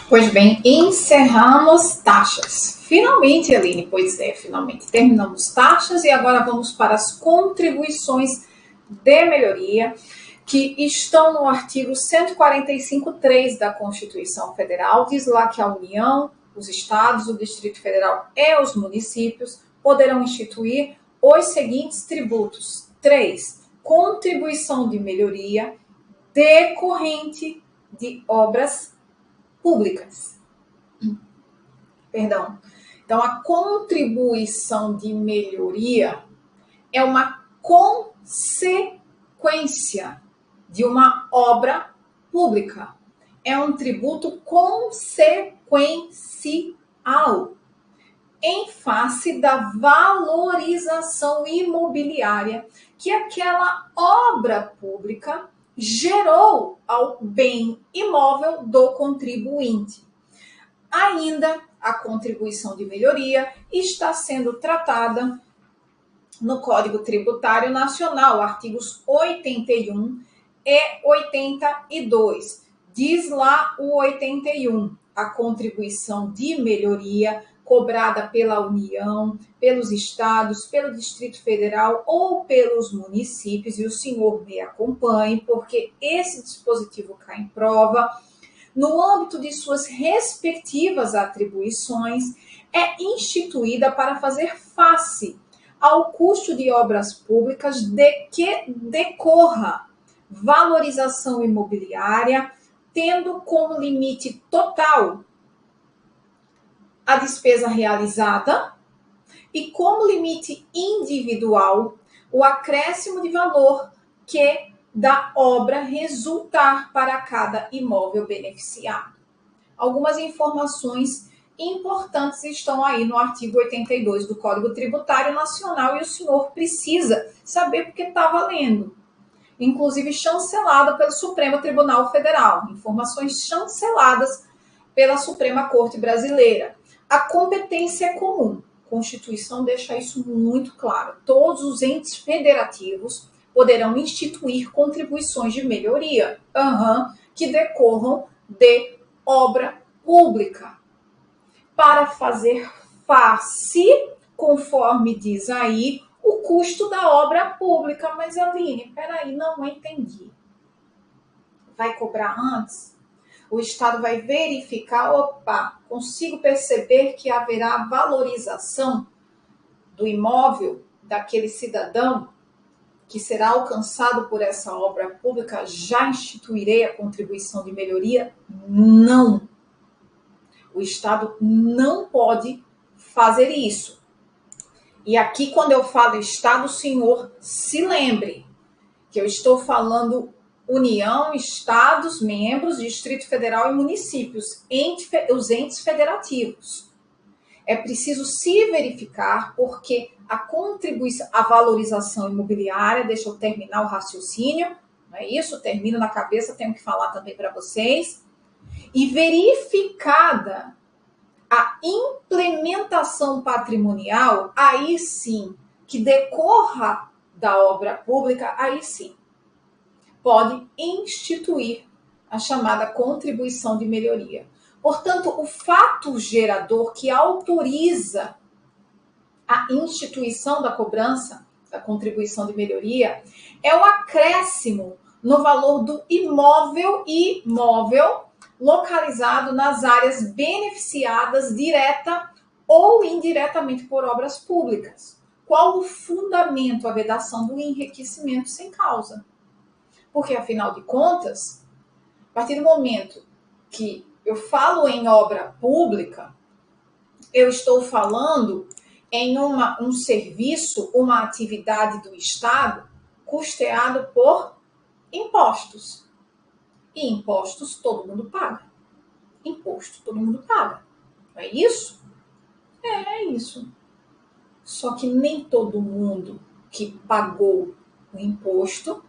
Pois bem, encerramos taxas. Finalmente, Aline, pois é, finalmente terminamos taxas e agora vamos para as contribuições de melhoria que estão no artigo 145.3 da Constituição Federal. Diz lá que a União, os estados, o Distrito Federal e os municípios poderão instituir os seguintes tributos. 3. Contribuição de melhoria decorrente de obras públicas. Perdão. Então, a contribuição de melhoria é uma consequência de uma obra pública. É um tributo consequencial em face da valorização imobiliária que aquela obra pública gerou ao bem imóvel do contribuinte. Ainda a contribuição de melhoria está sendo tratada no Código Tributário Nacional, artigos 81 e 82. Diz lá o 81, a contribuição de melhoria cobrada pela União, pelos estados, pelo Distrito Federal ou pelos municípios, e o senhor me acompanhe, porque esse dispositivo cai em prova, no âmbito de suas respectivas atribuições, é instituída para fazer face ao custo de obras públicas de que decorra valorização imobiliária, tendo como limite total a despesa realizada e como limite individual o acréscimo de valor que da obra resultar para cada imóvel beneficiado. Algumas informações importantes estão aí no artigo 82 do Código Tributário Nacional e o senhor precisa saber porque está valendo. Inclusive chancelada pelo Supremo Tribunal Federal. Informações chanceladas pela Suprema Corte Brasileira. A competência é comum. A Constituição deixa isso muito claro. Todos os entes federativos poderão instituir contribuições de melhoria que decorram de obra pública para fazer face, conforme diz aí, o custo da obra pública. Mas, Aline, peraí, não entendi. Vai cobrar antes? O Estado vai verificar, consigo perceber que haverá valorização do imóvel daquele cidadão que será alcançado por essa obra pública, já instituirei a contribuição de melhoria? Não. O Estado não pode fazer isso. E aqui, quando eu falo Estado, o senhor se lembre que eu estou falando União, Estados, membros, Distrito Federal e municípios, os entes federativos. É preciso se verificar, porque a contribuição, a valorização imobiliária, deixa eu terminar o raciocínio, não é isso? Termino na cabeça, tenho que falar também para vocês. E verificada a implementação patrimonial, aí sim, que decorra da obra pública, aí sim, pode instituir a chamada contribuição de melhoria. Portanto, o fato gerador que autoriza a instituição da cobrança da contribuição de melhoria é o acréscimo no valor do imóvel e móvel localizado nas áreas beneficiadas direta ou indiretamente por obras públicas. Qual o fundamento, a vedação do enriquecimento sem causa? Porque, afinal de contas, a partir do momento que eu falo em obra pública, eu estou falando em um serviço, uma atividade do Estado custeado por impostos. E impostos todo mundo paga. Imposto todo mundo paga. Não é isso? É isso. Só que nem todo mundo que pagou o imposto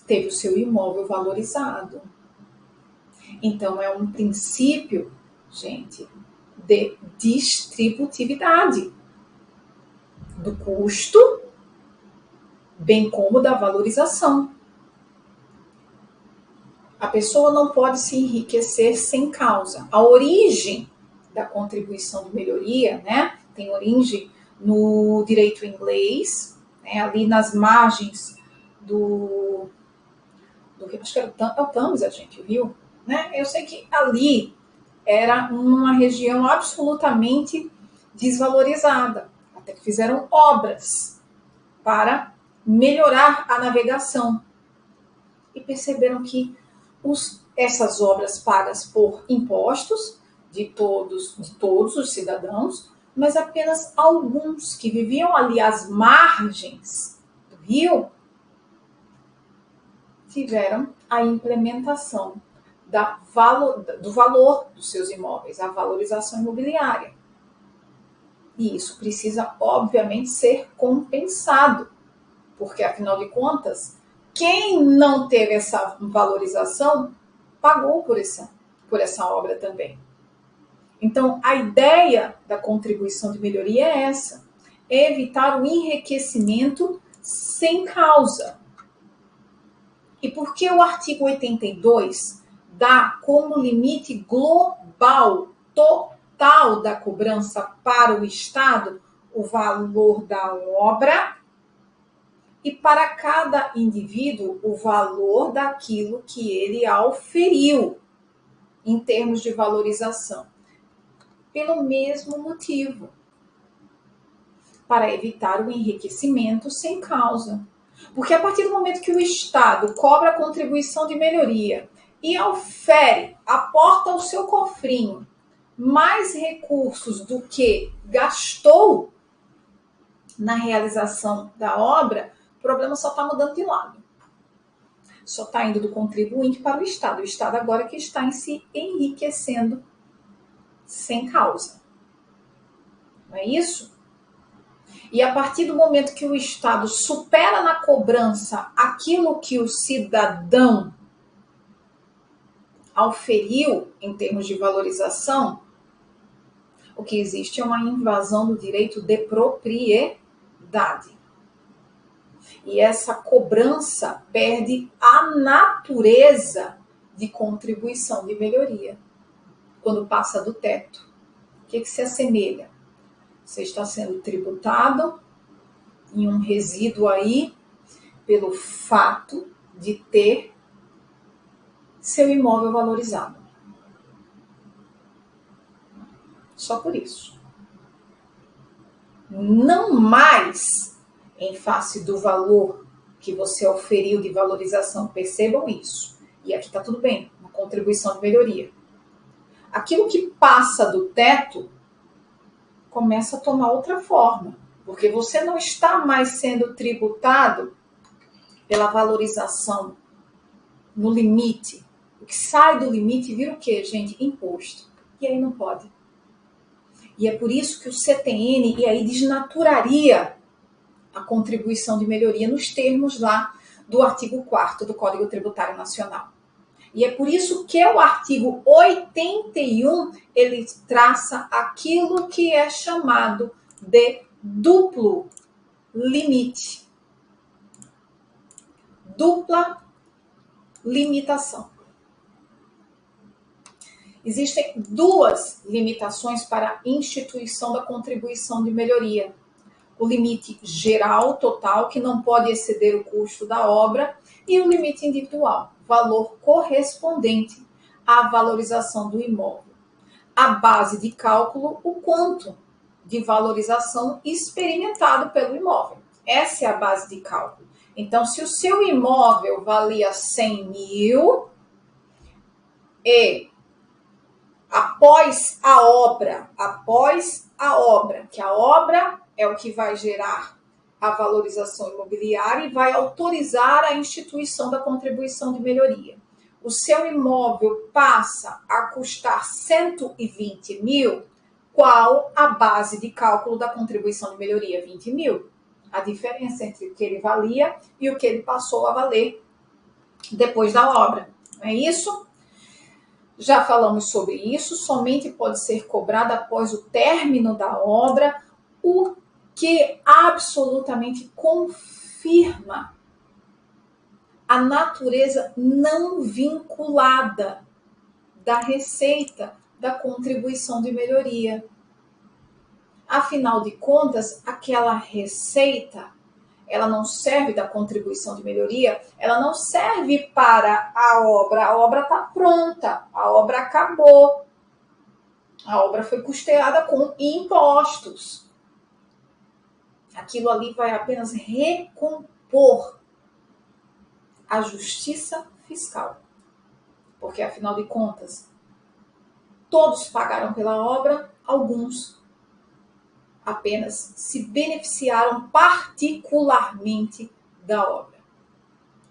teve o seu imóvel valorizado. Então, é um princípio, gente, de distributividade do custo, bem como da valorização. A pessoa não pode se enriquecer sem causa. A origem da contribuição de melhoria, né, tem origem no direito inglês, né, ali nas margens do acho que é o Thames, a gente viu, né? Eu sei que ali era uma região absolutamente desvalorizada, até que fizeram obras para melhorar a navegação e perceberam que essas obras pagas por impostos de todos os cidadãos, mas apenas alguns que viviam ali às margens do rio tiveram a implementação do valor dos seus imóveis, a valorização imobiliária. E isso precisa, obviamente, ser compensado, porque, afinal de contas, quem não teve essa valorização pagou por essa obra também. Então, a ideia da contribuição de melhoria é essa: é evitar o enriquecimento sem causa. E por que o artigo 82 dá como limite global, total da cobrança para o Estado, o valor da obra e para cada indivíduo o valor daquilo que ele auferiu em termos de valorização? Pelo mesmo motivo, para evitar o enriquecimento sem causa. Porque a partir do momento que o Estado cobra a contribuição de melhoria e aufere, aporta ao seu cofrinho mais recursos do que gastou na realização da obra, o problema só está mudando de lado. Só está indo do contribuinte para o Estado. O Estado agora que está se enriquecendo sem causa. Não é isso? E a partir do momento que o Estado supera na cobrança aquilo que o cidadão auferiu em termos de valorização, o que existe é uma invasão do direito de propriedade. E essa cobrança perde a natureza de contribuição de melhoria quando passa do teto. O que se assemelha? Você está sendo tributado em um resíduo aí pelo fato de ter seu imóvel valorizado. Só por isso. Não mais em face do valor que você oferiu de valorização. Percebam isso. E aqui está tudo bem, uma contribuição de melhoria. Aquilo que passa do teto começa a tomar outra forma, porque você não está mais sendo tributado pela valorização no limite. O que sai do limite vira o quê, gente? Imposto. E aí não pode. E é por isso que o CTN e aí desnaturaria a contribuição de melhoria nos termos lá do artigo 4º do Código Tributário Nacional. E é por isso que o artigo 81, ele traça aquilo que é chamado de duplo limite. Dupla limitação. Existem duas limitações para a instituição da contribuição de melhoria. O limite geral, total, que não pode exceder o custo da obra, e o limite individual, valor correspondente à valorização do imóvel. A base de cálculo, o quanto de valorização experimentado pelo imóvel. Essa é a base de cálculo. Então, se o seu imóvel valia 100 mil e após a obra, que a obra é o que vai gerar a valorização imobiliária e vai autorizar a instituição da contribuição de melhoria. O seu imóvel passa a custar 120 mil, qual a base de cálculo da contribuição de melhoria? 20 mil. A diferença entre o que ele valia e o que ele passou a valer depois da obra. Não é isso? Já falamos sobre isso, somente pode ser cobrada após o término da obra, o que absolutamente confirma a natureza não vinculada da receita da contribuição de melhoria. Afinal de contas, aquela receita, ela não serve da contribuição de melhoria, ela não serve para a obra está pronta, a obra acabou, a obra foi custeada com impostos. Aquilo ali vai apenas recompor a justiça fiscal, porque afinal de contas, todos pagaram pela obra, alguns apenas se beneficiaram particularmente da obra.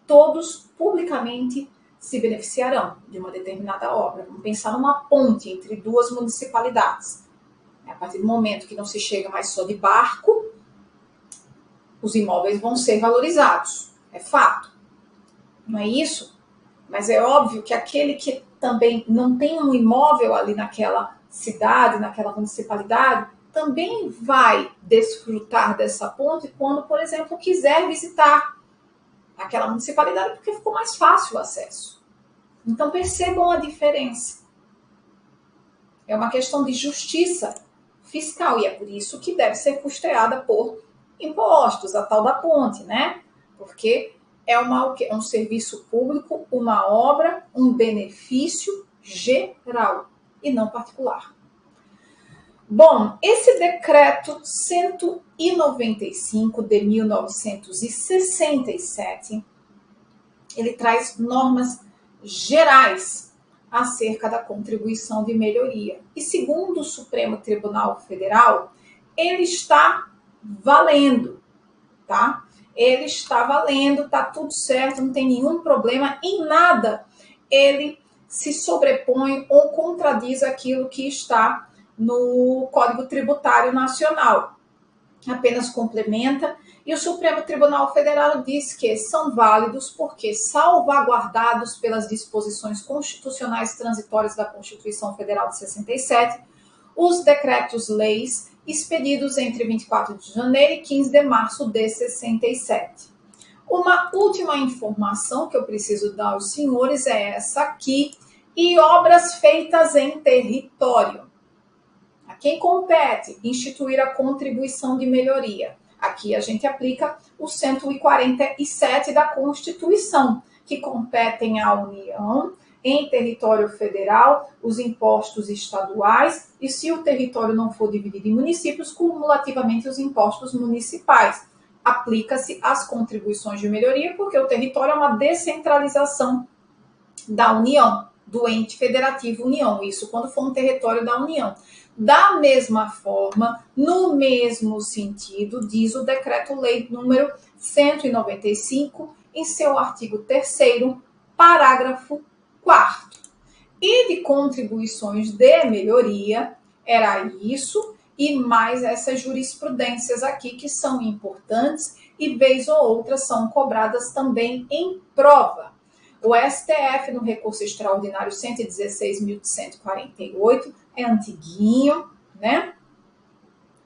Todos publicamente se beneficiarão de uma determinada obra. Vamos pensar numa ponte entre duas municipalidades. A partir do momento que não se chega mais só de barco, os imóveis vão ser valorizados. É fato. Não é isso? Mas é óbvio que aquele que também não tem um imóvel ali naquela cidade, naquela municipalidade, também vai desfrutar dessa ponte quando, por exemplo, quiser visitar aquela municipalidade, porque ficou mais fácil o acesso. Então percebam a diferença. É uma questão de justiça fiscal e é por isso que deve ser custeada por impostos, a tal da ponte, né? Porque é um serviço público, uma obra, um benefício geral e não particular. Bom, esse decreto 195 de 1967, ele traz normas gerais acerca da contribuição de melhoria. E segundo o Supremo Tribunal Federal, ele está valendo, tá? Ele está valendo, tá tudo certo, não tem nenhum problema, em nada ele se sobrepõe ou contradiz aquilo que está no Código Tributário Nacional. Apenas complementa, e o Supremo Tribunal Federal diz que são válidos porque, salvaguardados pelas disposições constitucionais transitórias da Constituição Federal de 67, os decretos-leis expedidos entre 24 de janeiro e 15 de março de 67. Uma última informação que eu preciso dar aos senhores é essa aqui, e obras feitas em território. A quem compete instituir a contribuição de melhoria? Aqui a gente aplica o 147 da Constituição, que competem à União, em território federal, os impostos estaduais e, se o território não for dividido em municípios, cumulativamente os impostos municipais. Aplica-se as contribuições de melhoria, porque o território é uma descentralização da União, do ente federativo União, isso quando for um território da União. Da mesma forma, no mesmo sentido, diz o Decreto-Lei número 195, em seu artigo 3º, parágrafo 4º. E de contribuições de melhoria, era isso, e mais essas jurisprudências aqui que são importantes e, vez ou outra, são cobradas também em prova. O STF, no recurso extraordinário 116.148, é antiguinho, né?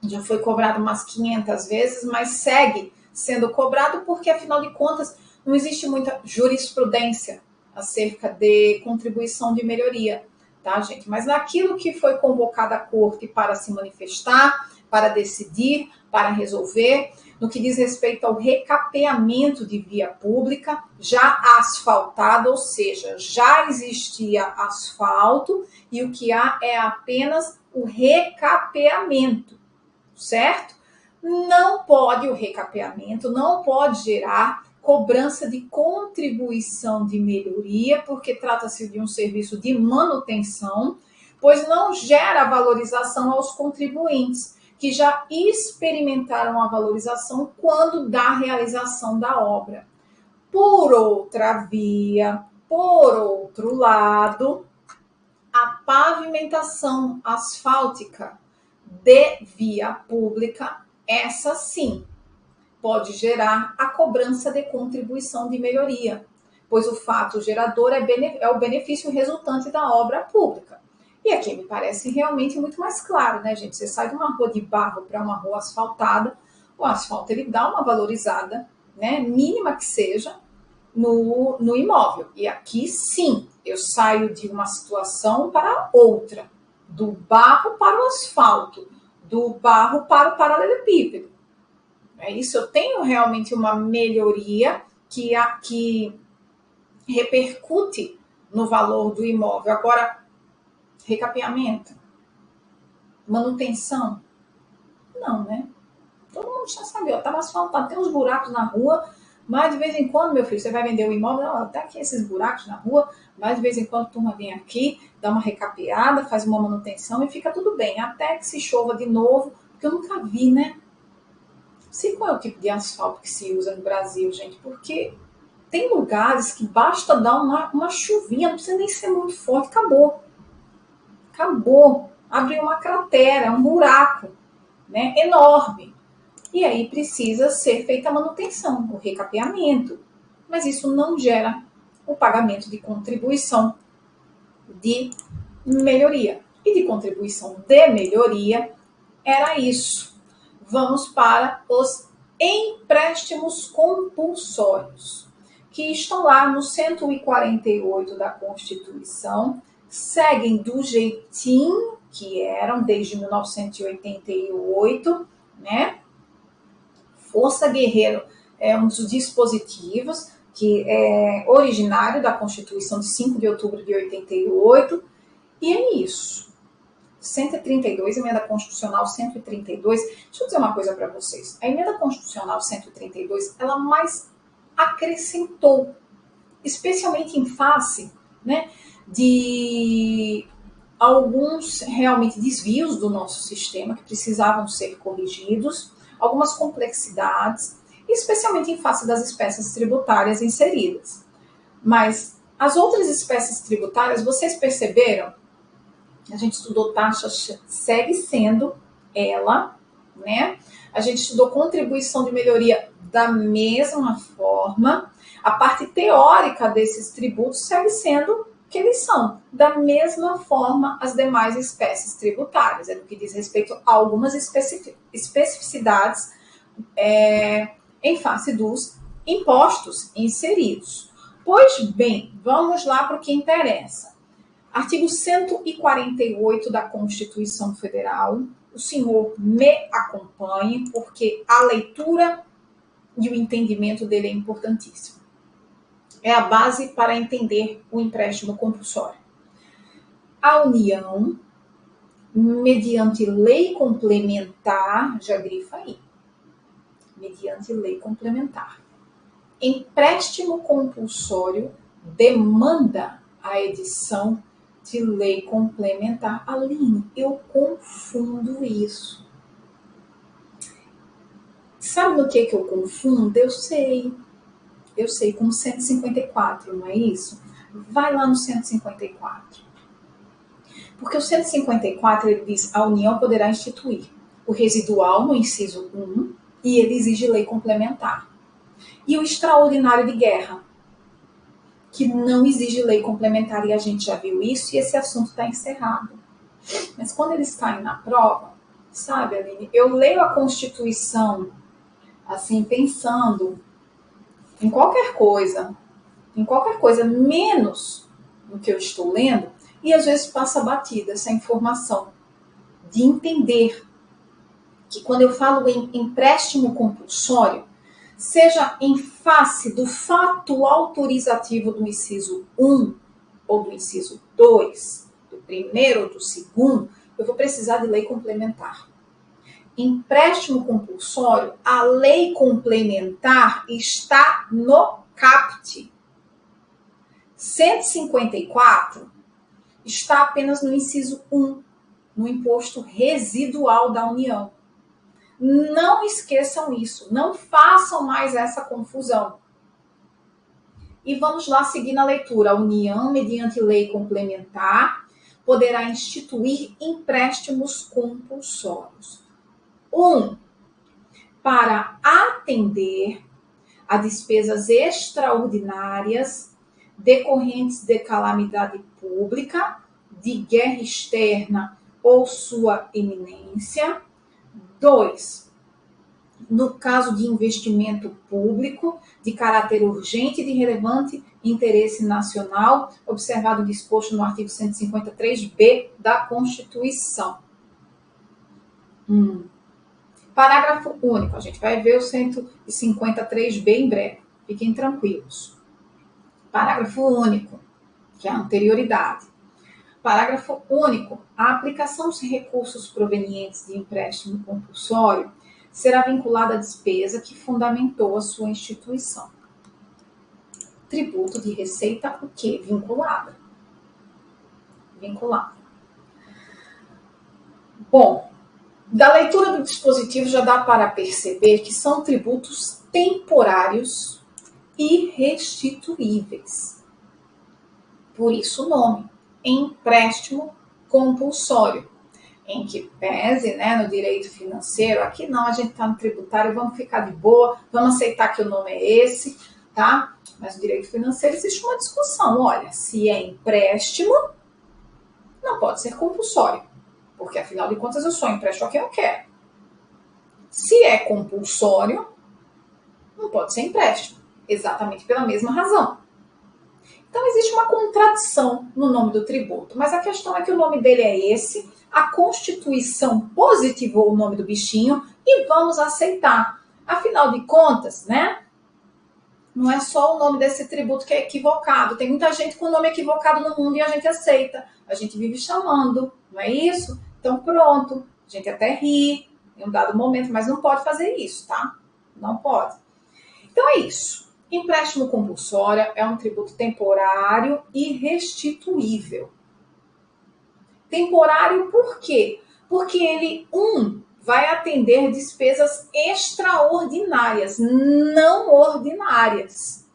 Já foi cobrado umas 500 vezes, mas segue sendo cobrado porque, afinal de contas, não existe muita jurisprudência acerca de contribuição de melhoria, tá, gente? Mas naquilo que foi convocada a corte para se manifestar, para decidir, para resolver, no que diz respeito ao recapeamento de via pública já asfaltada, ou seja, já existia asfalto e o que há é apenas o recapeamento, certo? Não pode o recapeamento, não pode gerar cobrança de contribuição de melhoria, porque trata-se de um serviço de manutenção, pois não gera valorização aos contribuintes, que já experimentaram a valorização quando da realização da obra. Por outra via, por outro lado, a pavimentação asfáltica de via pública, essa sim, pode gerar a cobrança de contribuição de melhoria, pois o fato gerador é o benefício resultante da obra pública. E aqui me parece realmente muito mais claro, né, gente? Você sai de uma rua de barro para uma rua asfaltada, o asfalto ele dá uma valorizada, né, mínima que seja, no imóvel. E aqui, sim, eu saio de uma situação para outra, do barro para o asfalto, do barro para o paralelepípedo. É isso, eu tenho realmente uma melhoria que repercute no valor do imóvel. Agora, recapeamento, manutenção, não, né? Todo mundo já sabe, ó, tava asfaltado, tem uns buracos na rua, mas de vez em quando, meu filho, você vai vender o imóvel, ó, tá aqui esses buracos na rua, mas de vez em quando a turma vem aqui, dá uma recapeada, faz uma manutenção e fica tudo bem, até que se chova de novo, porque eu nunca vi, né? Sei qual é o tipo de asfalto que se usa no Brasil, gente, porque tem lugares que basta dar uma chuvinha, não precisa nem ser muito forte, acabou. Acabou. Abriu uma cratera, um buraco, né, enorme. E aí precisa ser feita a manutenção, o recapeamento. Mas isso não gera o pagamento de contribuição de melhoria. E de contribuição de melhoria era isso. Vamos para os empréstimos compulsórios, que estão lá no 148 da Constituição, seguem do jeitinho que eram desde 1988, né? Força Guerreiro é um dos dispositivos que é originário da Constituição de 5 de outubro de 88, e é isso. 132, emenda constitucional 132. Deixa eu dizer uma coisa para vocês. A emenda constitucional 132, ela mais acrescentou, especialmente em face, né, de alguns realmente desvios do nosso sistema que precisavam ser corrigidos, algumas complexidades, especialmente em face das espécies tributárias inseridas. Mas as outras espécies tributárias, vocês perceberam? A gente estudou taxa, segue sendo ela, né? A gente estudou contribuição de melhoria da mesma forma. A parte teórica desses tributos segue sendo que eles são da mesma forma as demais espécies tributárias, é no que diz respeito a algumas especificidades em face dos impostos inseridos. Pois bem, vamos lá para o que interessa. Artigo 148 da Constituição Federal. O senhor me acompanhe, porque a leitura e o entendimento dele é importantíssimo. É a base para entender o empréstimo compulsório. A União, mediante lei complementar, já grifa aí, mediante lei complementar, empréstimo compulsório demanda a edição de lei complementar. Aline, eu confundo isso. Sabe no que eu confundo? Eu sei, com 154, não é isso? Vai lá no 154. Porque o 154, ele diz, a União poderá instituir o residual no inciso 1 e ele exige lei complementar. E o extraordinário de guerra, que não exige lei complementar, e a gente já viu isso, e esse assunto está encerrado. Mas quando eles caem na prova, sabe, Aline, eu leio a Constituição, assim, pensando em qualquer coisa, menos no que eu estou lendo, e às vezes passa batida essa informação de entender que quando eu falo em empréstimo compulsório, seja em face do fato autorizativo do inciso 1 ou do inciso 2, do primeiro ou do segundo, eu vou precisar de lei complementar. Empréstimo compulsório, a lei complementar está no caput. 154 está apenas no inciso 1, no imposto residual da União. Não esqueçam isso, não façam mais essa confusão. E vamos lá seguir na leitura. A União, mediante lei complementar, poderá instituir empréstimos compulsórios. 1. Para atender a despesas extraordinárias decorrentes de calamidade pública, de guerra externa ou sua iminência. 2. no caso de investimento público de caráter urgente e de relevante interesse nacional, observado o disposto no artigo 153b da Constituição. Parágrafo único. A gente vai ver o 153b em breve. Fiquem tranquilos. Parágrafo único, que é a anterioridade. Parágrafo único. A aplicação dos recursos provenientes de empréstimo compulsório será vinculada à despesa que fundamentou a sua instituição. Tributo de receita, o quê? Vinculada. Vinculada. Bom, da leitura do dispositivo já dá para perceber que são tributos temporários e restituíveis. Por isso o nome, empréstimo compulsório. Em que pese, né, no direito financeiro, aqui não, a gente está no tributário, vamos ficar de boa, vamos aceitar que o nome é esse, tá? Mas no direito financeiro existe uma discussão, olha, se é empréstimo, não pode ser compulsório, porque afinal de contas eu só empresto a quem eu quero. Se é compulsório, não pode ser empréstimo, exatamente pela mesma razão. Então existe uma contradição no nome do tributo, mas a questão é que o nome dele é esse, a Constituição positivou o nome do bichinho e vamos aceitar. Afinal de contas, né? Não é só o nome desse tributo que é equivocado. Tem muita gente com nome equivocado no mundo e a gente aceita. A gente vive chamando, não é isso? Então pronto, a gente até ri em um dado momento, mas não pode fazer isso, tá? Não pode. Então é isso. Empréstimo compulsório é um tributo temporário e restituível. Temporário por quê? Porque ele, vai atender despesas extraordinárias, não ordinárias.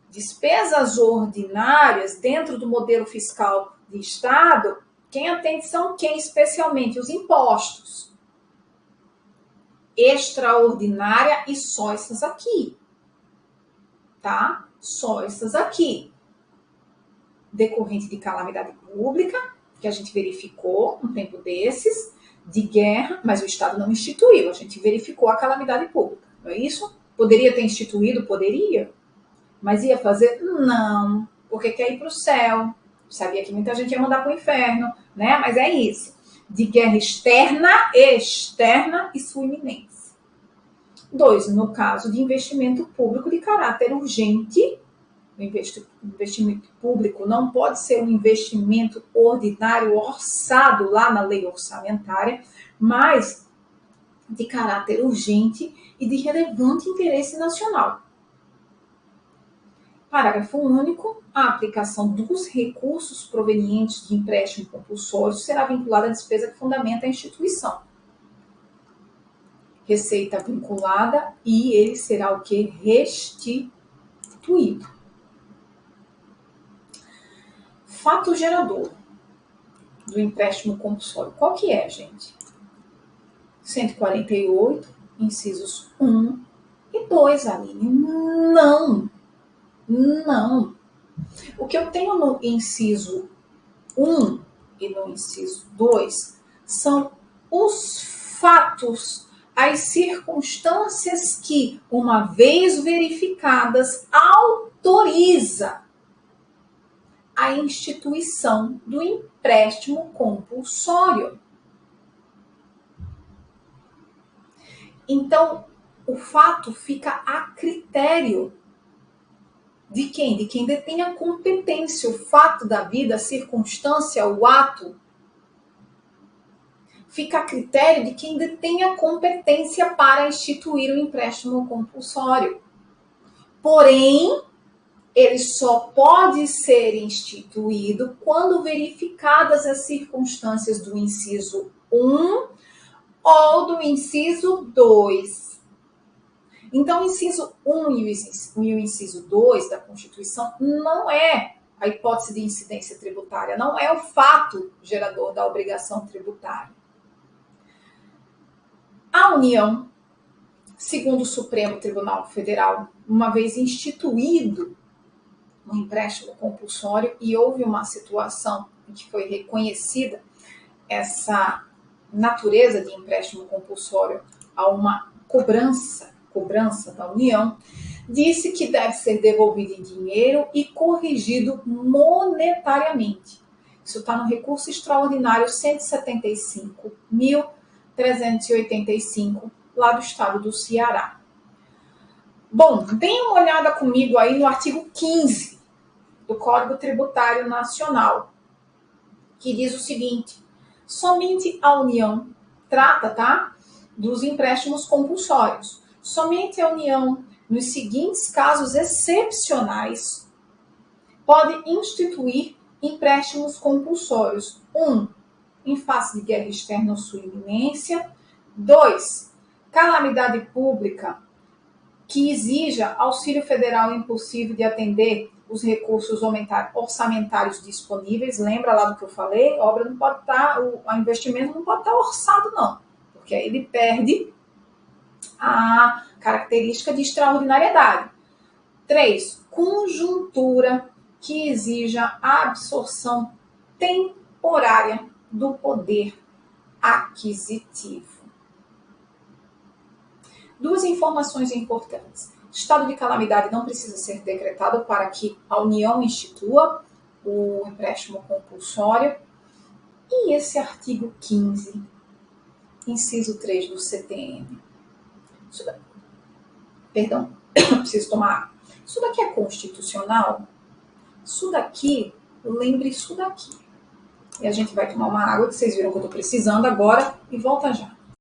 Despesas ordinárias, dentro do modelo fiscal de Estado, quem atende são quem especialmente? Os impostos. Extraordinária e só essas aqui. Tá? Só essas aqui. Decorrente de calamidade pública, que a gente verificou um tempo desses, de guerra, mas o Estado não instituiu, a gente verificou a calamidade pública, não é isso? Poderia ter instituído? Poderia. Mas ia fazer? Não, porque quer ir para o céu. Sabia que muita gente ia mandar para o inferno, né? Mas é isso. De guerra externa e sua iminência. 2, no caso de investimento público de caráter urgente, o investimento público não pode ser um investimento ordinário orçado lá na lei orçamentária, mas de caráter urgente e de relevante interesse nacional. Parágrafo único. A aplicação dos recursos provenientes de empréstimo compulsório será vinculada à despesa que fundamenta a instituição. Receita vinculada e ele será o que? Restituído. Fato gerador do empréstimo compulsório. Qual que é, gente? 148, incisos 1 e 2, Aline. Não. O que eu tenho no inciso 1 e no inciso 2 são os fatos, as circunstâncias que, uma vez verificadas, autoriza a instituição do empréstimo compulsório. Então, o fato fica a critério de quem? De quem detém a competência. O fato da vida, a circunstância, o ato, fica a critério de quem detém a competência para instituir o empréstimo compulsório. Porém, ele só pode ser instituído quando verificadas as circunstâncias do inciso 1 ou do inciso 2. Então, o inciso 1 e o inciso 2 da Constituição não é a hipótese de incidência tributária, não é o fato gerador da obrigação tributária. A União, segundo o Supremo Tribunal Federal, uma vez instituído um empréstimo compulsório e houve uma situação em que foi reconhecida essa natureza de empréstimo compulsório a uma cobrança da União, disse que deve ser devolvido em dinheiro e corrigido monetariamente. Isso está no recurso extraordinário 175.385, lá do estado do Ceará. Bom, deem uma olhada comigo aí no artigo 15 do Código Tributário Nacional, que diz o seguinte: somente a União trata, tá, dos empréstimos compulsórios. Somente a União, nos seguintes casos excepcionais, pode instituir empréstimos compulsórios. 1. Em face de guerra externa ou sua iminência. 2. Calamidade pública que exija auxílio federal impossível de atender os recursos orçamentários disponíveis. Lembra lá do que eu falei? A obra não pode estar, o investimento não pode estar orçado, não, porque aí ele perde a característica de extraordinariedade. 3. Conjuntura que exija a absorção temporária do poder aquisitivo. Duas informações importantes. Estado de calamidade não precisa ser decretado para que a União institua o empréstimo compulsório. E esse artigo 15, inciso 3 do CTN. Preciso tomar água. Isso daqui é constitucional? Isso daqui, lembre isso daqui. E a gente vai tomar uma água, que vocês viram que eu estou precisando agora, e volta já.